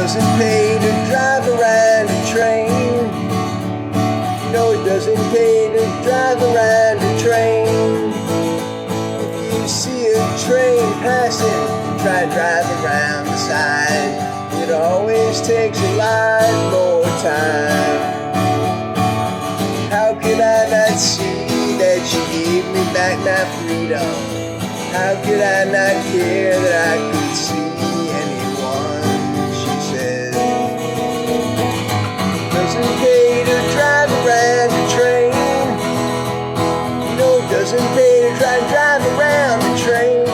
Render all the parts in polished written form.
doesn't pay to drive around a train. No, it doesn't pay to drive around a train. If you see a train passing, try and drive around the side. It always takes a lot more time. How could I not see that you gave me back my freedom? How could I not care that I could see anyone? She said, doesn't pay to drive around a train. No, it doesn't pay to try and drive around the train.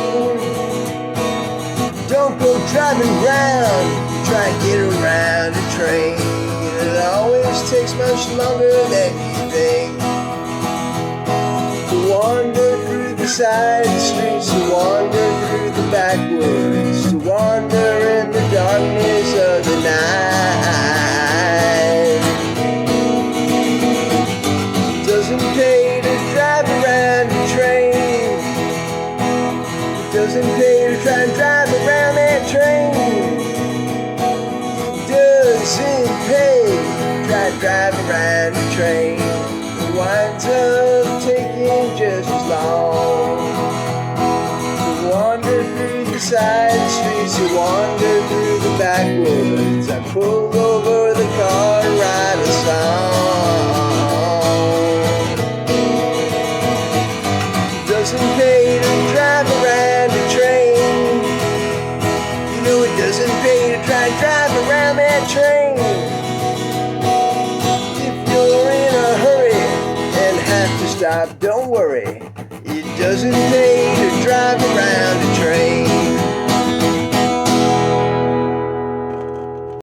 Don't go driving around, try and get around a train. It always takes much longer than you think. To wander through the side streets, to wander through the backwoods, to wander in the darkness of the night. It doesn't pay to drive around a train. It doesn't pay to try and drive around that train. It doesn't pay to try and drive around a train. It winds up taking just as long. To wander through the side streets, to wander through the backwoods. I pull over the car and write a song. It doesn't pay to drive around a train. You know it doesn't pay to try and drive around that train. If you're in a hurry and have to stop, don't worry. It doesn't pay to drive around a train.